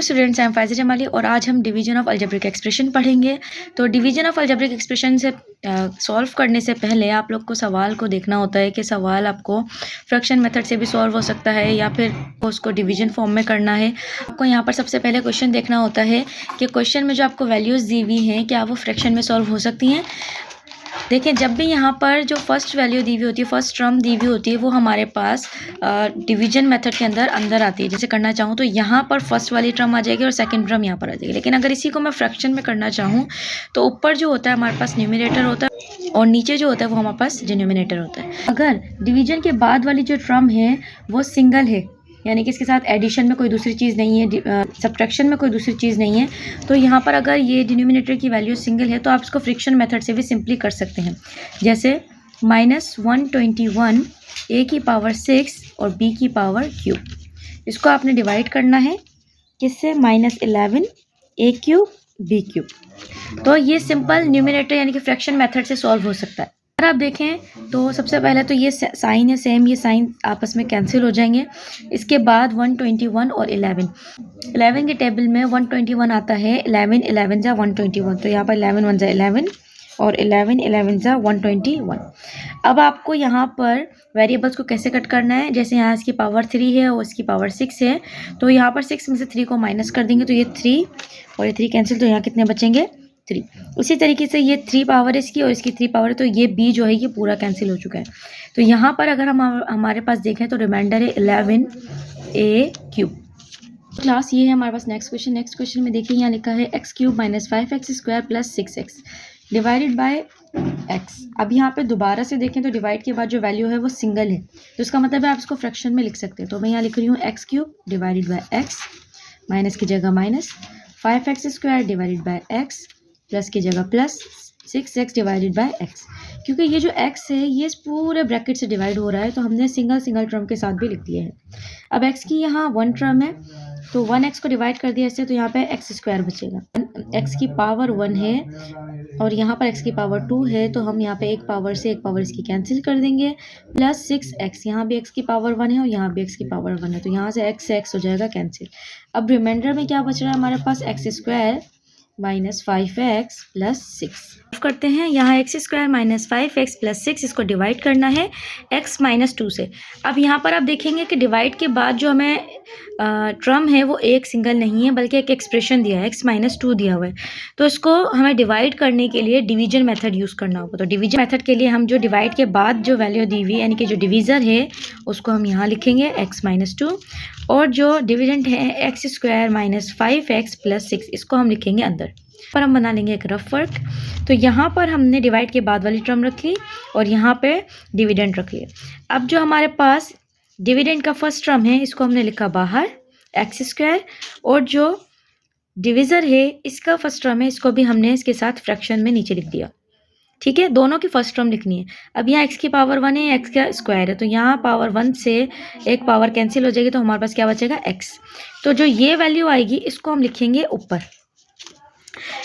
वालेकुम students, I am फाइज़ा Jamali और आज हम डिवीजन ऑफ अलजेब्रिक एक्सप्रेशन पढ़ेंगे। तो डिवीजन ऑफ अलजेब्रिक एक्सप्रेशन से सॉल्व करने से पहले आप लोग को सवाल को देखना होता है कि सवाल आपको फ्रैक्शन मेथड से भी सॉल्व हो सकता है या फिर उसको डिवीजन फॉर्म में करना है। आपको यहाँ पर सबसे पहले क्वेश्चन देखना होता है कि क्वेश्चन में जो आपको वैल्यूज़ दी हुई हैं क्या वो फ्रैक्शन में सॉल्व हो सकती हैं। देखिए, जब भी यहाँ पर जो फर्स्ट वैल्यू दी हुई होती है, फर्स्ट टर्म दी हुई होती है, वो हमारे पास डिवीजन मेथड के अंदर आती है। जैसे करना चाहूँ तो यहाँ पर फर्स्ट वाली टर्म आ जाएगी और सेकंड टर्म यहाँ पर आ जाएगी। लेकिन अगर इसी को मैं फ्रैक्शन में करना चाहूँ तो ऊपर जो होता है हमारे पास न्यूमरेटर होता है और नीचे जो होता है वो हमारे पास डिनोमिनेटर होता है। अगर डिवीजन के बाद वाली जो टर्म है वो सिंगल है, यानी कि इसके साथ एडिशन में कोई दूसरी चीज़ नहीं है, सब्ट्रैक्शन में कोई दूसरी चीज़ नहीं है, तो यहाँ पर अगर ये डिनोमिनेटर की वैल्यू सिंगल है तो आप इसको फ्रिक्शन मेथड से भी सिंपली कर सकते हैं। जैसे -121 a की पावर 6 और b की पावर क्यूब, इसको आपने डिवाइड करना है किससे, -11 a क्यूब b क्यूब। तो ये सिंपल न्यूमरेटर यानी कि फ्रैक्शन मेथड से सॉल्व हो सकता है। अगर आप देखें तो सबसे पहले तो ये साइन है सेम, ये साइन आपस में कैंसिल हो जाएंगे। इसके बाद 121 और 11 के टेबल में 121 आता है, 11 जा 121, तो यहाँ पर 11 1 जा 11 और 11 जा 121। अब आपको यहाँ पर वेरिएबल्स को कैसे कट करना है, जैसे यहाँ इसकी पावर 3 है और इसकी पावर 6 है, तो यहाँ पर 6 में से 3 को माइनस कर देंगे तो ये 3 और ये 3 कैंसिल, तो यहाँ कितने बचेंगे 3। उसी तरीके से ये 3 पावर इसकी और इसकी 3 पावर है, तो ये b जो है ये पूरा कैंसिल हो चुका है। तो यहाँ पर अगर हम हमारे पास देखें तो रिमाइंडर है 11 a क्यूब। क्लास ये है हमारे पास। नेक्स्ट क्वेश्चन में देखिए यहाँ लिखा है x cube minus 5x square plus 6x divided by x। अब यहाँ पे दोबारा से देखें तो डिवाइड के बाद जो वैल्यू है वो सिंगल है, तो इसका मतलब है आप इसको फ्रैक्शन में लिख सकते हैं। तो मैं यहाँ लिख रही हूँ x cube divided by x, minus की जगह minus, 5x square divided by x, plus की जगह plus, 6x divided by x। क्योंकि ये जो x है ये इस पूरे ब्रैकेट से डिवाइड हो रहा है तो हमने सिंगल टर्म के साथ भी लिख दिया है। अब x की यहाँ 1 टर्म है तो 1x को डिवाइड कर दिया इससे, तो यहाँ पे x स्क्वायर बचेगा। x की पावर 1 है और यहाँ पर x की पावर 2 है, तो हम यहाँ पे एक पावर से एक पावर इसकी कैंसिल कर देंगे, प्लस 6x, यहाँ भी x की पावर 1 है और यहाँ भी x की पावर 1 है, तो यहाँ से x हो जाएगा कैंसिल। अब रिमाइंडर में क्या बच रहा है हमारे पास, x square minus 5x plus 6 करते हैं। यहाँ x square minus 5x plus 6 इसको डिवाइड करना है x माइनस 2 से। अब यहाँ पर आप देखेंगे कि डिवाइड के बाद जो हमें टर्म है वो एक सिंगल नहीं है बल्कि एक एक्सप्रेशन दिया है, x माइनस 2 दिया हुआ है, तो इसको हमें डिवाइड करने के लिए डिवीजन मेथड यूज़ करना होगा। तो डिवीजन मेथड के लिए हम जो डिवाइड के बाद जो वैल्यू दी हुई यानी कि जो डिवीज़र है उसको हम यहाँ लिखेंगे x माइनस 2 और जो डिविडेंड है x square minus 5x plus 6 इसको हम लिखेंगे अंदर। पर हम बना लेंगे एक रफ वर्क। तो यहाँ पर हमने डिवाइड के बाद वाली टर्म रख ली और यहाँ पे डिविडेंड रख लिया। अब जो हमारे पास डिविडेंड का फर्स्ट टर्म है इसको हमने लिखा बाहर x स्क्वायर, और जो डिविज़र है इसका फर्स्ट टर्म है इसको भी हमने इसके साथ फ्रैक्शन में नीचे लिख दिया। ठीक है, दोनों की फर्स्ट टर्म लिखनी है। अब यहाँ x की पावर 1 है, x का स्क्वायर है, तो यहाँ पावर 1 से एक पावर कैंसिल हो जाएगी, तो हमारे पास क्या बचेगा x। तो जो ये वैल्यू आएगी इसको हम लिखेंगे ऊपर।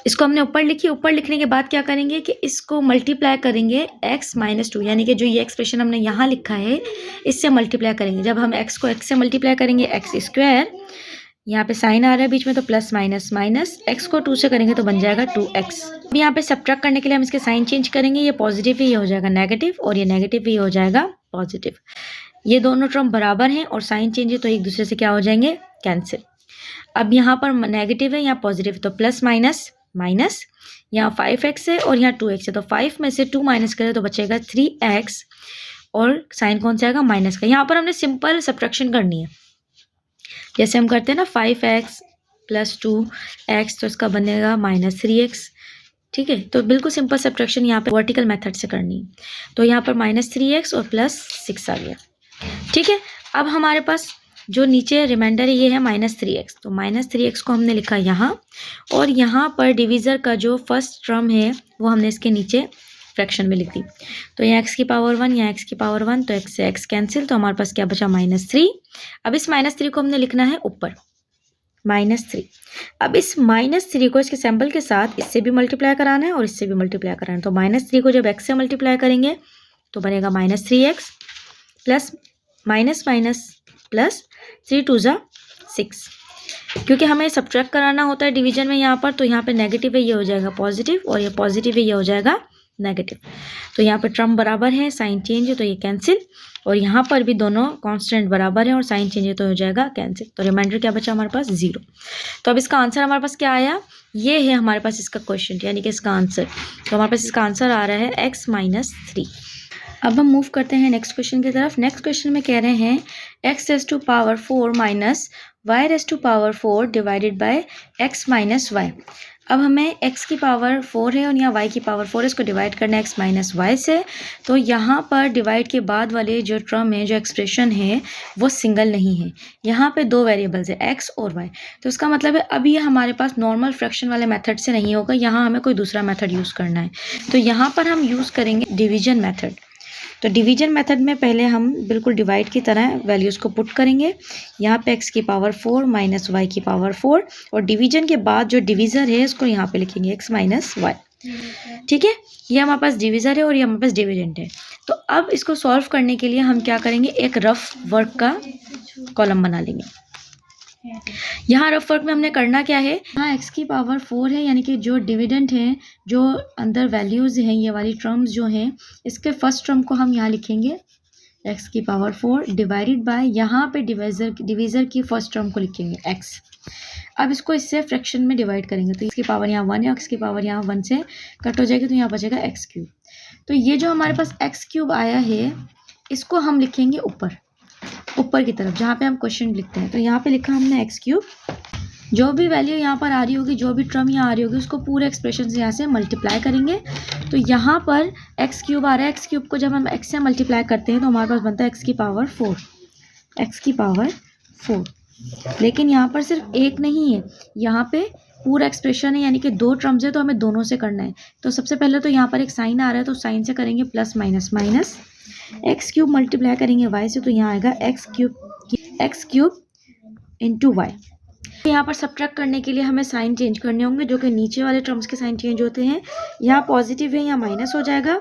इसको हमने ऊपर लिखी। ऊपर लिखने के बाद क्या करेंगे कि इसको मल्टीप्लाई करेंगे x माइनस 2, यानी कि जो ये एक्सप्रेशन हमने यहाँ लिखा है इससे मल्टीप्लाई करेंगे। जब हम x को x से मल्टीप्लाई करेंगे x स्क्वायर, यहाँ पे साइन आ रहा है बीच में तो प्लस माइनस माइनस, x को 2 से करेंगे तो बन जाएगा 2x। अब यहाँ पे सब्ट्रैक्ट करने के लिए हम इसके साइन चेंज करेंगे, ये पॉजिटिव ही हो जाएगा नेगेटिव और ये नेगेटिव ही हो जाएगा पॉजिटिव। ये दोनों टर्म बराबर हैं और साइन चेंज है तो एक दूसरे से क्या हो जाएंगे, कैंसिल। अब यहाँ पर नेगेटिव है यहाँ पॉजिटिव, तो प्लस माइनस माइनस, यहाँ 5x है और यहाँ 2x है, तो 5 में से 2 माइनस करें तो बचेगा 3x और साइन कौन सा आएगा, माइनस का। यहाँ पर हमने सिंपल सब्ट्रैक्शन करनी है, जैसे हम करते हैं ना 5x प्लस 2x, तो इसका बनेगा माइनस 3x। ठीक है, तो बिल्कुल सिंपल सब्ट्रैक्शन यहाँ पे वर्टिकल मेथड से करनी है। तो यहाँ पर माइनस 3x और प्लस 6 आ गया। ठीक है, अब हमारे पास जो नीचे रिमाइंडर है ये है माइनस 3x, तो माइनस 3x को हमने लिखा यहाँ, और यहाँ पर डिवीज़र का जो फर्स्ट टर्म है वो हमने इसके नीचे फ्रैक्शन में लिख दी। तो यहाँ x की पावर 1 यहाँ x की पावर 1, तो x से x कैंसिल, तो हमारे पास क्या बचा, -3। अब इस -3 को हमने लिखना है ऊपर, -3। अब इस -3 को इसके सैम्पल के साथ इससे भी मल्टीप्लाई कराना है और इससे भी मल्टीप्लाई कराना है। तो -3 को जब x से मल्टीप्लाई करेंगे तो बनेगा -3x plus minus minus plus 3 2 जा 6। क्योंकि हमें सब्ट्रैक्ट कराना होता है डिवीजन में यहाँ पर, तो यहाँ पे नेगेटिव है ये हो जाएगा पॉजिटिव, और ये पॉजिटिव है ये हो जाएगा नेगेटिव। तो यहाँ पे टर्म बराबर है, साइन चेंज है तो ये कैंसिल, और यहाँ पर भी दोनों कांस्टेंट बराबर है और साइन चेंज है तो हो जाएगा कैंसिल। तो रिमाइंडर क्या बचा हमारे पास 0। तो अब इसका आंसर हमारे पास क्या आया, ये है हमारे पास इसका क्वेश्चन यानी कि इसका आंसर। तो हमारे पास इसका आंसर आ रहा है x-3। अब हम मूव करते हैं नेक्स्ट क्वेश्चन की तरफ। नेक्स्ट क्वेश्चन में कह रहे हैं x⁴ minus y⁴ divided by x minus y. अब हमें x की पावर 4 है और यहाँ y की पावर 4 है, इसको डिवाइड करना है x माइनस वाई से। तो यहाँ पर डिवाइड के बाद वाले जो टर्म है, जो एक्सप्रेशन है, वो सिंगल नहीं है। यहाँ पे दो वेरिएबल्स है x और y। तो इसका मतलब है अभी ये हमारे पास नॉर्मल फ्रैक्शन वाले मेथड से नहीं होगा, यहाँ हमें कोई दूसरा मेथड यूज़ करना है। तो यहाँ पर हम यूज़ करेंगे डिवीजन मेथड। तो डिवीजन मेथड में पहले हम बिल्कुल डिवाइड की तरह वैल्यूज़ को पुट करेंगे। यहाँ पे x की पावर 4 माइनस वाई की पावर 4, और डिवीजन के बाद जो डिवीज़र है इसको यहाँ पे लिखेंगे x माइनस वाई। ठीक है, ये हमारे पास डिवीज़र है और ये हमारे पास डिविडेंड है। तो अब इसको सॉल्व करने के लिए हम क्या करेंगे, एक रफ वर्क का कॉलम बना लेंगे। यहाँ रफ वर्क में हमने करना क्या है, यहाँ x की पावर 4 है यानी कि जो डिविडेंड है, जो अंदर वैल्यूज़ हैं, ये वाली टर्म्स जो हैं, इसके फर्स्ट टर्म को हम यहाँ लिखेंगे x की पावर 4 डिवाइडेड बाय, यहाँ पे डिवीज़र की फर्स्ट टर्म को लिखेंगे x। अब इसको इससे फ्रैक्शन में डिवाइड करेंगे, तो इसकी पावर यहाँ 1 है और x की पावर यहाँ 1 से कट हो जाएगी, तो यहाँ बचेगा x3। तो ये जो हमारे पास x3 आया है, इसको हम लिखेंगे ऊपर की तरफ जहाँ पे हम क्वेश्चन लिखते हैं। तो यहाँ पे लिखा हमने x3। जो भी वैल्यू यहाँ पर आ रही होगी, जो भी टर्म यहाँ आ रही होगी, उसको पूरे एक्सप्रेशन से यहाँ से मल्टीप्लाई करेंगे। तो यहाँ पर x3 आ रहा है, x3 को जब हम x से मल्टीप्लाई करते हैं तो हमारे पास बनता है x की पावर 4। लेकिन यहाँ पर सिर्फ एक नहीं है, यहाँ पे पूरा एक्सप्रेशन है यानी कि दो टर्म्स है, तो हमें दोनों से करना है। तो सबसे पहले तो यहाँ पर एक साइन आ रहा है, तो साइन से करेंगे plus minus minus, x3 multiply करेंगे y से, तो यहाँ आएगा x3 इंटू वाई। यहाँ पर सब्ट्रैक्ट करने के लिए हमें साइन चेंज करने होंगे, जो कि नीचे वाले टर्म्स के साइन चेंज होते हैं। यहाँ पॉजिटिव है, यहाँ माइनस हो जाएगा,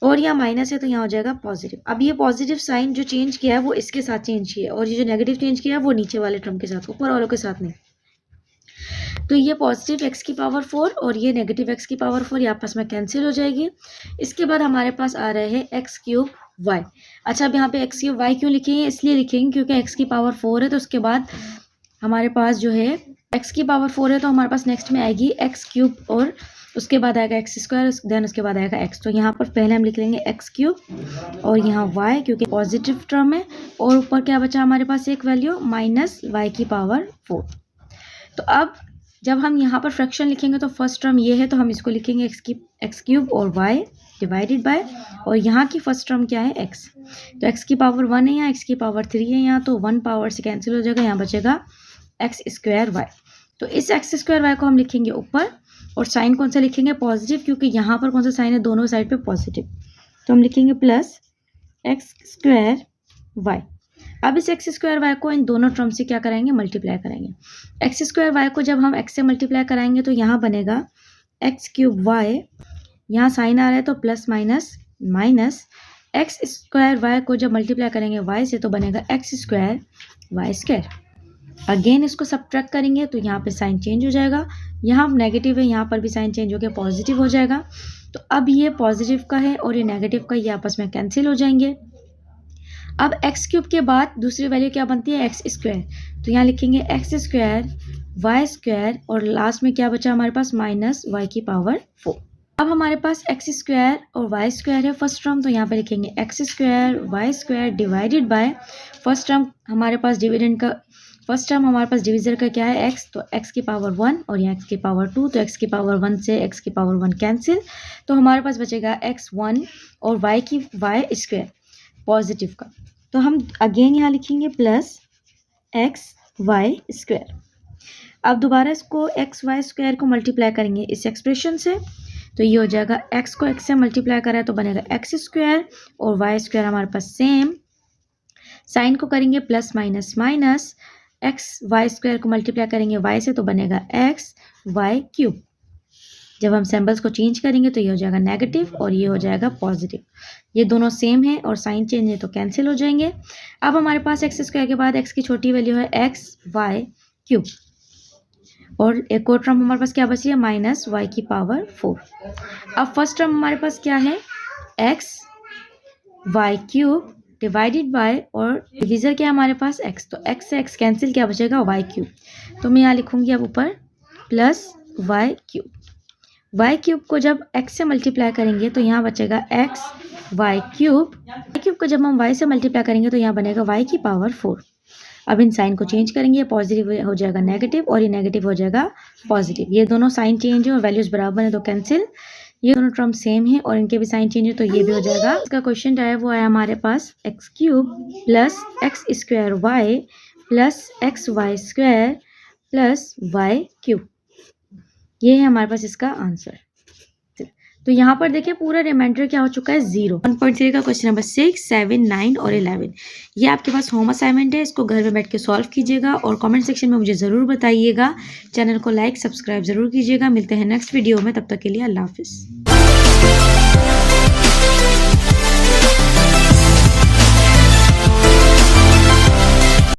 और यहाँ माइनस है तो यहाँ हो जाएगा पॉजिटिव। अब ये पॉजिटिव साइन जो चेंज किया है वो इसके साथ चेंज किया है, और ये जो नेगेटिव चेंज किया है वो नीचे वाले टर्म के साथ, ऊपर वालों के साथ नहीं। तो ये पॉजिटिव x की पावर 4 और ये नेगेटिव x की पावर 4 ये आपस में कैंसिल हो जाएगी। इसके बाद हमारे पास आ रहे हैं x3 y। अच्छा, अब यहाँ पे x3 y क्यों लिखेंगे, इसलिए लिखेंगे क्योंकि x की पावर 4 है, तो उसके बाद हमारे पास जो है x की पावर 4 है, तो हमारे पास नेक्स्ट में आएगी x3 और उसके बाद आएगा x², देन उसके बाद आएगा x। तो यहाँ पर पहले हम लिख लेंगे x3 और यहाँ y क्योंकि पॉजिटिव टर्म है, और ऊपर क्या बचा हमारे पास एक वैल्यू माइनस y की पावर 4। तो अब जब हम यहाँ पर फ्रैक्शन लिखेंगे तो फर्स्ट टर्म ये है, तो हम इसको लिखेंगे x³ और y डिवाइडेड बाय, और यहाँ की फर्स्ट टर्म क्या है x। तो x की पावर 1 है, यहाँ x की पावर 3 है, यहाँ तो 1 पावर से कैंसिल हो जाएगा, यहाँ बचेगा x² y। तो इस x² y को हम लिखेंगे ऊपर, और साइन कौन सा लिखेंगे, पॉजिटिव, क्योंकि यहाँ पर कौन सा साइन है, दोनों साइड पे पॉजिटिव। तो हम लिखेंगे प्लस x² y। अब इस x² y को इन दोनों टर्म से क्या कराएंगे, मल्टीप्लाई करेंगे। x² y को जब हम x से मल्टीप्लाई कराएंगे तो यहाँ बनेगा x³ y, यहाँ साइन आ रहा है तो plus minus minus, x² y को जब मल्टीप्लाई करेंगे y से तो बनेगा x² y²। अगेन इसको सब्ट्रैक्ट करेंगे तो यहाँ पे साइन चेंज हो जाएगा, यहाँ नेगेटिव है, यहाँ पर भी साइन चेंज हो गया, पॉजिटिव हो जाएगा। तो अब ये पॉजिटिव का है और ये नेगेटिव का, ये आपस में कैंसिल हो जाएंगे। अब x³ के बाद दूसरी वैल्यू क्या बनती है, x²। तो यहाँ लिखेंगे x² y² और लास्ट में क्या बचा हमारे पास, माइनस y की पावर 4। अब हमारे पास x² और y² है फर्स्ट टर्म, तो यहाँ पे लिखेंगे x² y² divided by, first term हमारे पास डिविडेंड का, फर्स्ट टर्म हमारे पास डिवीज़र का क्या है x, तो x की पावर 1 और यहाँ x की पावर 2, तो x की पावर 1 से x की पावर 1 कैंसिल, तो हमारे पास बचेगा x1 और y² पॉजिटिव का। तो हम अगेन यहाँ लिखेंगे प्लस xy²। अब दोबारा इसको xy² को मल्टीप्लाई करेंगे इस एक्सप्रेशन से, तो ये हो जाएगा x को x से मल्टीप्लाई करा है तो बनेगा x² और y² हमारे पास सेम, साइन को करेंगे प्लस माइनस माइनस, xy² को मल्टीप्लाई करेंगे y से तो बनेगा xy³। जब हम सिंबल्स को चेंज करेंगे तो ये हो जाएगा नेगेटिव और ये हो जाएगा पॉजिटिव, ये दोनों सेम है और साइन चेंज है तो कैंसिल हो जाएंगे। अब हमारे पास x² के बाद x की छोटी वैल्यू है xy³। और एक और टर्म हमारे पास क्या बची है, माइनस वाई की पावर 4। अब फर्स्ट टर्म हमारे पास क्या है, x y cube divided by, और डिविजर क्या है हमारे पास एक्स, तो एक्स से एक्स कैंसिल, क्या बचेगा वाई क्यूब। तो मैं यहाँ लिखूंगी अब ऊपर plus y cube. Y cube को जब एक्स से मल्टीप्लाई करेंगे तो यहाँ बचेगा x y cube. Y cube को जब हम वाई से मल्टीप्लाई करेंगे तो यहाँ बनेगा वाई की पावर 4। अब इन साइन को चेंज करेंगे, पॉजिटिव हो जाएगा नेगेटिव और ये नेगेटिव हो जाएगा पॉजिटिव। ये दोनों साइन चेंज है और वैल्यूज बराबर है तो कैंसिल। ये दोनों टर्म सेम है और इनके भी साइन चेंज है तो ये भी हो जाएगा। इसका क्वेश्चन जो है वो आया हमारे पास x cube plus x square y plus x y square plus y cube. ये है हमारे पास इसका आंसर। तो यहाँ पर देखिए पूरा रिमाइंडर क्या हो चुका है, 0। 1.3 का क्वेश्चन नंबर 6, 7, 9 और 11 ये आपके पास होम असाइनमेंट है। इसको घर में बैठ के सॉल्व कीजिएगा और कमेंट सेक्शन में मुझे ज़रूर बताइएगा। चैनल को लाइक सब्सक्राइब ज़रूर कीजिएगा। मिलते हैं नेक्स्ट वीडियो में, तब तक के लिए अल्लाह हाफिज़।